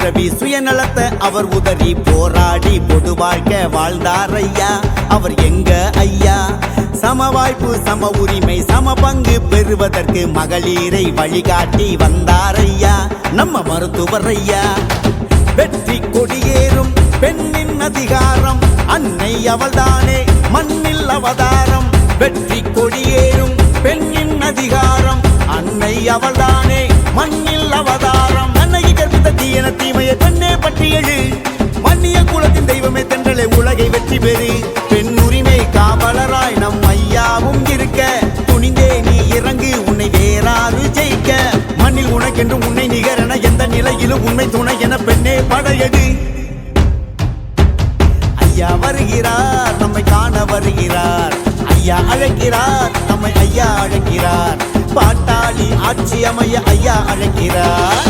துறவி சுயநலத்தை அவர் உதறி போராடி பொது வாழ்க்கை வாழ்ந்தார் ஐயா. அவர் எங்க ஐயா? சம வாய்ப்பு சம உரிமை சம பங்கு பெறுவதற்கு மகளிரை வழிகாட்டி வந்தார் ஐயா. நம்ம மருத்துவர் ஐயா. வெற்றி கொடியேறும் பெண்ணின் அதிகாரம் அன்னை அவள்தானே மண்ணில் அவதாரம். வெற்றி கொடியேறும் பெண்ணின் அதிகாரம் அன்னை அவள்தானே மண்ணில் அவதாரம். அன்னைக்கு கற்பித்த தீயன தீமையை பெண்ணே பற்றி எழு. மன்னிய குலத்தின் தெய்வமே தென்றலே உலகை வெற்றி பெறு. பெண் உரிமை காவலராய் நம் ஐயாவும் இருக்க துணிந்தே நீ இறங்கு உன்னை வேறாறு ஜெயிக்க. மண்ணில் உனக்கென்றும் உன்னை நிகரென எந்த நிலையிலும் உண்மை துணை என பெண்ணே படையடு. ஐயா வருகிறார் நம்மை காண வருகிறார். ஐயா அழைக்கிறார் நம்மை ஐயா அழைக்கிறார். பாட்டாளி ஆட்சி அமைய ஐயா அழைக்கிறார்.